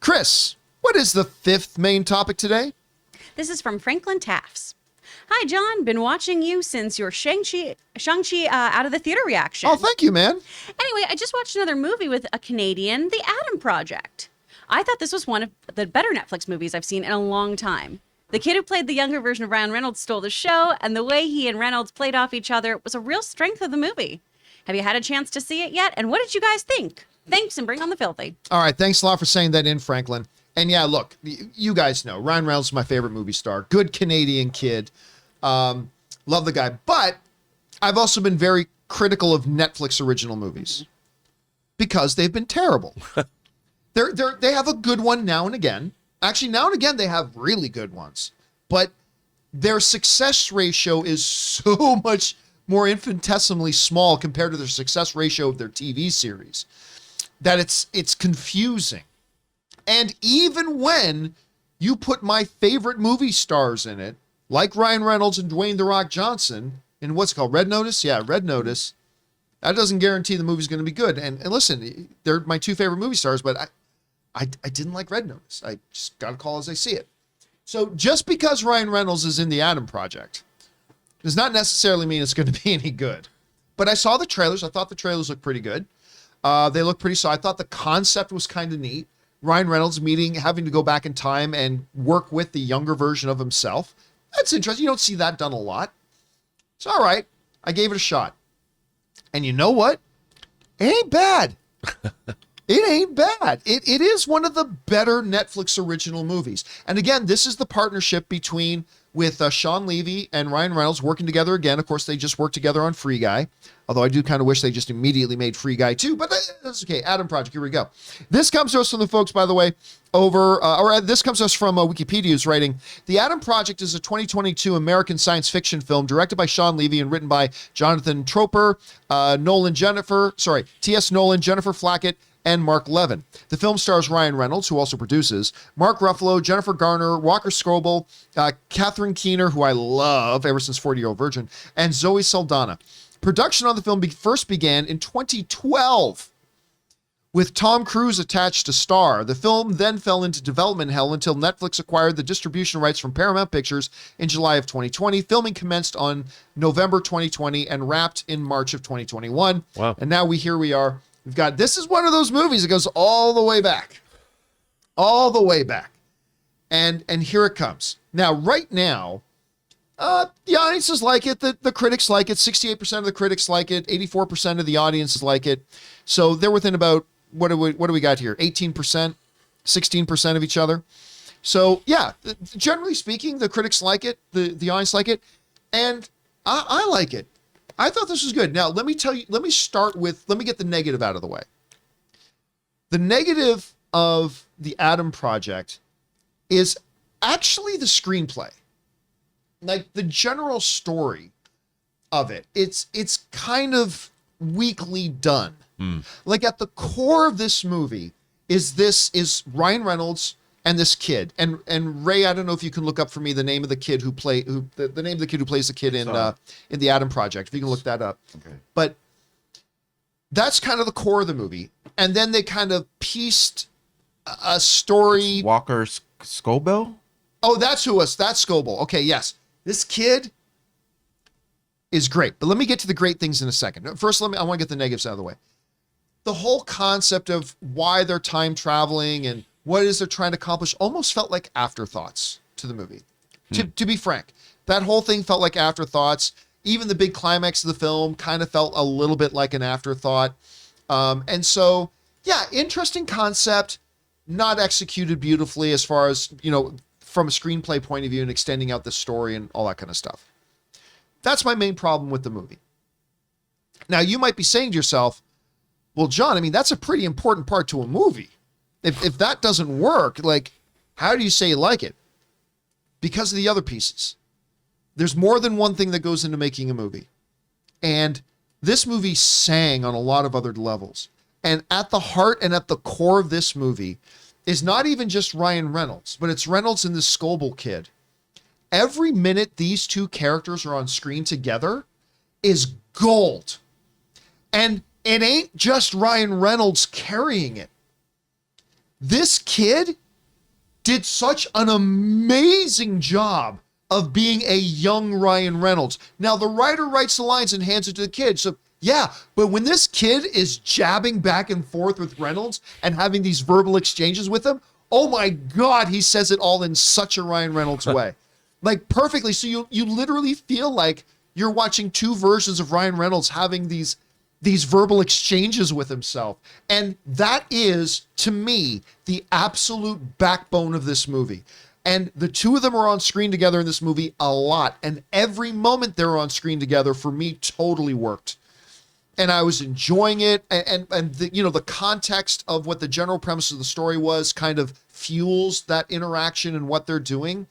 Chris, what is the fifth main topic today? This is from Franklin Taffs. Hi, John. Been watching you since your Shang-Chi out of the theater reaction. Oh, thank you, man. Anyway, I just watched another movie with a Canadian, The Adam Project. I thought this was one of the better Netflix movies I've seen in a long time. The kid who played the younger version of Ryan Reynolds stole the show, and the way he and Reynolds played off each other was a real strength of the movie. Have you had a chance to see it yet? And what did you guys think? Thanks, and bring on the filthy. All right, thanks a lot for saying that in, Franklin. And yeah, look, you guys know, Ryan Reynolds is my favorite movie star. Good Canadian kid. Love the guy. But I've also been very critical of Netflix original movies because they've been terrible. They have a good one now and again. Actually, now and again, they have really good ones. But their success ratio is so much more infinitesimally small compared to their success ratio of their TV series that it's confusing. And even when you put my favorite movie stars in it, like Ryan Reynolds and Dwayne "The Rock" Johnson, in what's called Red Notice? Yeah, Red Notice. That doesn't guarantee the movie's going to be good. And listen, they're my two favorite movie stars, but I didn't like Red Notice. I just got to call as I see it. So just because Ryan Reynolds is in The Adam Project does not necessarily mean it's going to be any good. But I saw the trailers. I thought the trailers looked pretty good. They look pretty solid. I thought the concept was kind of neat. Ryan Reynolds having to go back in time and work with the younger version of himself. That's interesting. You don't see that done a lot. It's all right. I gave it a shot. And you know what? It ain't bad. It ain't bad. It is one of the better Netflix original movies. And again, this is the partnership with Sean Levy and Ryan Reynolds working together again. Of course, they just worked together on Free Guy. Although I do kind of wish they just immediately made Free Guy too, but that's okay. Adam Project, here we go. This comes to us from the folks, by the way, this comes to us from Wikipedia, who's writing, The Adam Project is a 2022 American science fiction film directed by Sean Levy and written by Jonathan Tropper, T.S. Nolan, Jennifer Flackett, and Mark Levin. The film stars Ryan Reynolds, who also produces, Mark Ruffalo, Jennifer Garner, Walker Scobell, Catherine Keener, who I love ever since 40-Year-Old Virgin, and Zoe Saldana. Production on the film first began in 2012 with Tom Cruise attached to star. The film then fell into development hell until Netflix acquired the distribution rights from Paramount Pictures in July of 2020. Filming commenced on November 2020 and wrapped in March of 2021. Wow. And now here we are. This is one of those movies that goes all the way back. All the way back. And here it comes. Now, right now, the audiences like it. The critics like it. 68% of the critics like it. 84% of the audiences like it. So they're within about, what do we got here? 18%, 16% of each other. So yeah, generally speaking, the critics like it. The audience like it. And I like it. I thought this was good. Now, let me get the negative out of the way. The negative of The Adam Project is actually the screenplay. Like the general story of it, it's kind of weakly done. Like at the core of this movie is Ryan Reynolds and this kid. And Ray, I don't know if you can look up for me the name of the kid the name of the kid who plays the kid in The Adam Project. If you can look that up. Okay. But that's kind of the core of the movie. And then they kind of pieced a story. It's Walker Scobell? Oh, that's Scobell. Okay, yes. This kid is great, but let me get to the great things in a second. First, I want to get the negatives out of the way. The whole concept of why they're time traveling and what it is they're trying to accomplish almost felt like afterthoughts to the movie. To be frank, that whole thing felt like afterthoughts. Even the big climax of the film kind of felt a little bit like an afterthought. And so, yeah, interesting concept, not executed beautifully as far as, from a screenplay point of view and extending out the story and all that kind of stuff. That's my main problem with the movie. Now, you might be saying to yourself, well, John, that's a pretty important part to a movie. If that doesn't work, how do you say you like it? Because of the other pieces. There's more than one thing that goes into making a movie. And this movie sang on a lot of other levels. And at the heart and at the core of this movie is not even just Ryan Reynolds, but it's Reynolds and this Scobell kid. Every minute these two characters are on screen together is gold. And it ain't just Ryan Reynolds carrying it. This kid did such an amazing job of being a young Ryan Reynolds. Now, the writer writes the lines and hands it to the kid. So, yeah, but when this kid is jabbing back and forth with Reynolds and having these verbal exchanges with him, oh my God, he says it all in such a Ryan Reynolds way. Like perfectly. So you literally feel like you're watching two versions of Ryan Reynolds having these verbal exchanges with himself. And that is, to me, the absolute backbone of this movie. And the two of them are on screen together in this movie a lot. And every moment they're on screen together, for me, totally worked. And I was enjoying it. And the, the context of what the general premise of the story was kind of fuels that interaction and what they're doing.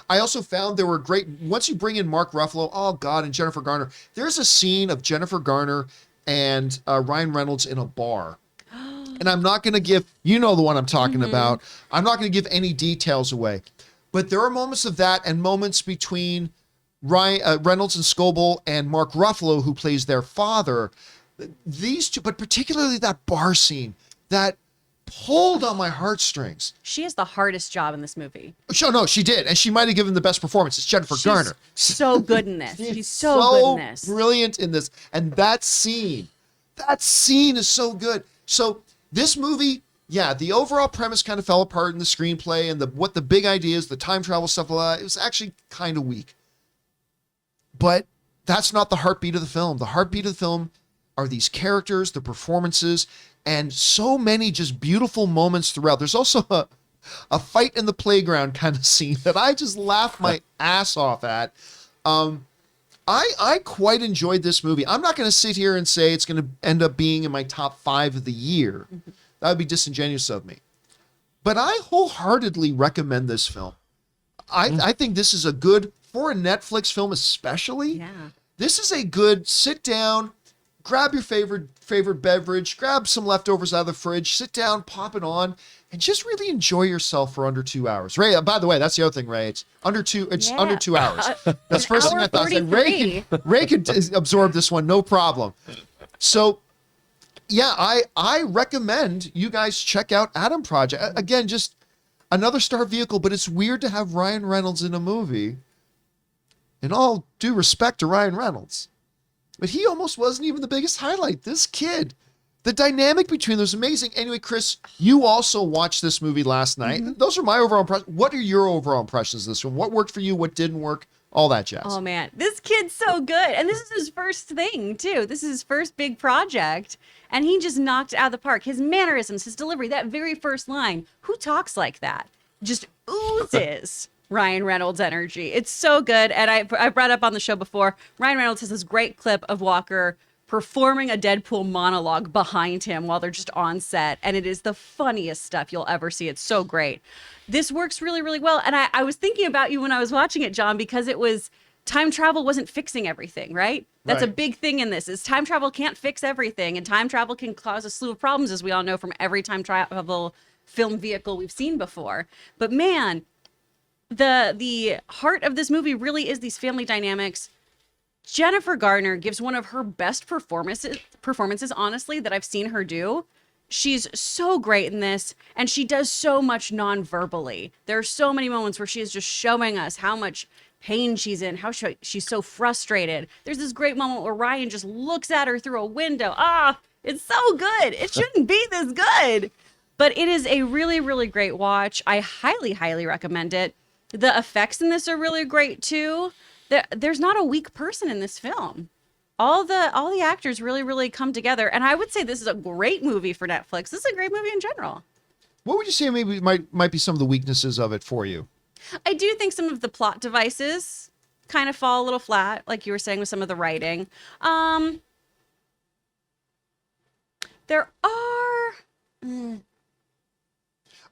I also found there were great, once you bring in Mark Ruffalo, oh God, and Jennifer Garner, there's a scene of Jennifer Garner and Ryan Reynolds in a bar. And I'm not going to give, the one I'm talking about. I'm not going to give any details away. But there are moments of that and moments between Reynolds and Scoble and Mark Ruffalo, who plays their father. These two, but particularly that bar scene, that pulled on my heartstrings. She has the hardest job in this movie. No, she did. And she might have given the best performance. It's Jennifer Garner. So good in this. She's so good in this. Brilliant in this. And that scene is so good. So this movie, yeah, the overall premise kind of fell apart in the screenplay and what the big ideas, the time travel stuff, it was actually kind of weak. But that's not the heartbeat of the film. The heartbeat of the film are these characters, the performances, and so many just beautiful moments throughout. There's also a fight in the playground kind of scene that I just laughed my ass off at. I quite enjoyed this movie. I'm not going to sit here and say it's going to end up being in my top 5 of the year. That would be disingenuous of me. But I wholeheartedly recommend this film. I think this is a good, for a Netflix film especially, this is a good sit down, grab your favorite beverage, grab some leftovers out of the fridge, sit down, pop it on, and just really enjoy yourself for under 2 hours. Ray, by the way, that's the other thing, Ray. It's under 2 hours. That's the first thing I thought. Like, Ray could absorb this one, no problem. So, yeah, I recommend you guys check out Adam Project. Again, just another star vehicle, but it's weird to have Ryan Reynolds in a movie. In all due respect to Ryan Reynolds. But he almost wasn't even the biggest highlight. This kid, the dynamic between them is amazing. Anyway, Chris, you also watched this movie last night. Those are my overall impressions. What are your overall impressions of this one? What worked for you? What didn't work? All that jazz. Oh, man. This kid's so good. And this is his first thing, too. This is his first big project. And he just knocked it out of the park. His mannerisms, his delivery, that very first line. Who talks like that? Just oozes Ryan Reynolds energy. It's so good. And I brought up on the show before, Ryan Reynolds has this great clip of Walker performing a Deadpool monologue behind him while they're just on set. And it is the funniest stuff you'll ever see. It's so great. This works really, really well. And I was thinking about you when I was watching it, John, because it was time travel wasn't fixing everything, right? That's a big thing in this is time travel can't fix everything. And time travel can cause a slew of problems, as we all know from every time travel film vehicle we've seen before. But man, the heart of this movie really is these family dynamics. Jennifer Garner gives one of her best performances, honestly, that I've seen her do. She's so great in this, and she does so much non-verbally. There are so many moments where she is just showing us how much pain she's in, how she's so frustrated. There's this great moment where Ryan just looks at her through a window. It's so good. It shouldn't be this good. But it is a really, really great watch. I highly, highly recommend it. The effects in this are really great, too. There's not a weak person in this film. All the actors really, really come together. And I would say this is a great movie for Netflix. This is a great movie in general. What would you say maybe might be some of the weaknesses of it for you? I do think some of the plot devices kind of fall a little flat, like you were saying with some of the writing. There are...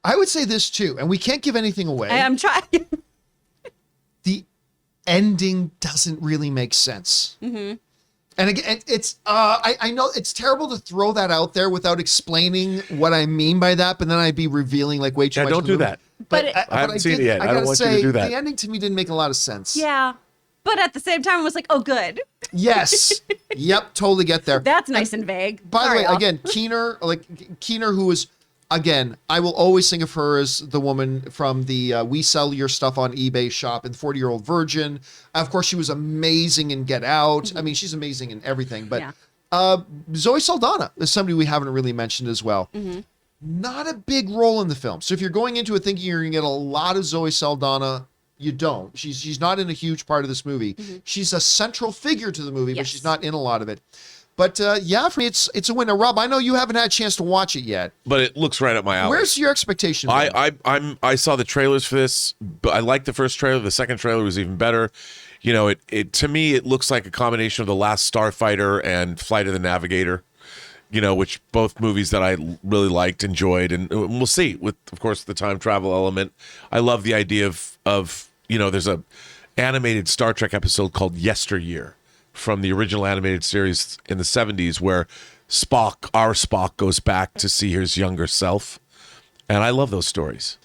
I would say this too, and we can't give anything away. I'm trying. The ending doesn't really make sense. And again, it's I know it's terrible to throw that out there without explaining what I mean by that, but then I'd be revealing like way too much. Don't do that. But I haven't seen it yet. I don't want you to do that. The ending to me didn't make a lot of sense. Yeah. But at the same time, I was like, oh, good. Yes. Yep. Totally get there. That's nice and vague. By the way, y'all. again, Keener, who was again, I will always think of her as the woman from the We Sell Your Stuff on eBay shop and 40-Year-Old Virgin. Of course, she was amazing in Get Out. I mean, she's amazing in everything. But Zoe Saldana is somebody we haven't really mentioned as well. Not a big role in the film. So if you're going into it thinking you're going to get a lot of Zoe Saldana, you don't. She's not in a huge part of this movie. She's a central figure to the movie, but she's not in a lot of it. But yeah, for me, it's a winner. Rob, I know you haven't had a chance to watch it yet, but it looks right up my alley. Where's your expectation? I saw the trailers for this, but I liked the first trailer. The second trailer was even better. You know, it to me it looks like a combination of The Last Starfighter and Flight of the Navigator. You know, which both movies that I really liked, enjoyed, and we'll see with, of course, the time travel element. I love the idea of you know, there's a animated Star Trek episode called Yesteryear from the original animated series in the 70s where our Spock goes back to see his younger self. And I love those stories.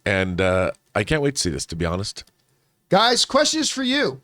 And I can't wait to see this, to be honest. Guys, question is for you.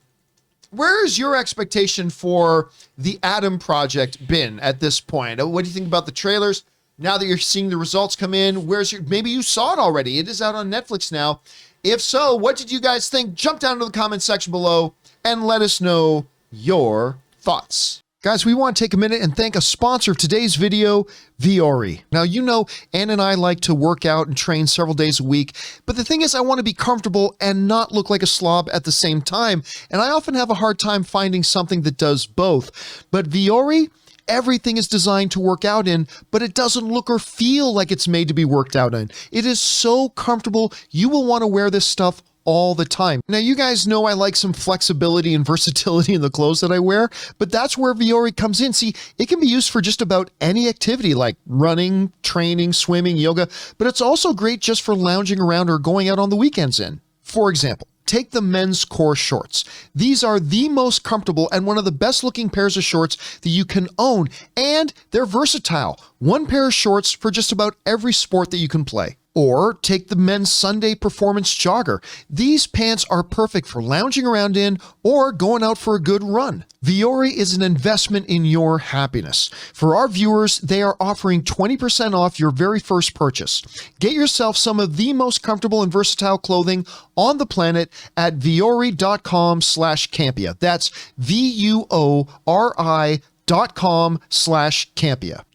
Where is your expectation for the Adam Project been at this point? What do you think about the trailers? Now that you're seeing the results come in, maybe you saw it already. It is out on Netflix now. If so, what did you guys think? Jump down to the comment section below and let us know your thoughts. Guys, we want to take a minute and thank a sponsor of today's video, Viore. Now, you know, Ann and I like to work out and train several days a week, but the thing is I want to be comfortable and not look like a slob at the same time, and I often have a hard time finding something that does both. But Viore, everything is designed to work out in, but it doesn't look or feel like it's made to be worked out in. It is so comfortable, you will want to wear this stuff all the time. Now, you guys know I like some flexibility and versatility in the clothes that I wear, but that's where Viore comes in. See, it can be used for just about any activity like running, training, swimming, yoga, but it's also great just for lounging around or going out on the weekends in. For example, take the men's core shorts. These are the most comfortable and one of the best looking pairs of shorts that you can own, and they're versatile. One pair of shorts for just about every sport that you can play. Or take the men's Sunday performance jogger. These pants are perfect for lounging around in or going out for a good run. Viore is an investment in your happiness. For our viewers, they are offering 20% off your very first purchase. Get yourself some of the most comfortable and versatile clothing on the planet at viore.com/Campea. That's VUORI.com/Campea.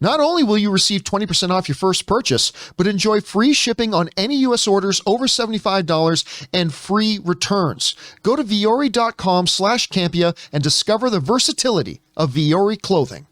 Not only will you receive 20% off your first purchase, but enjoy free shipping on any U.S. orders over $75 and free returns. Go to viore.com/Campea and discover the versatility of Viore clothing.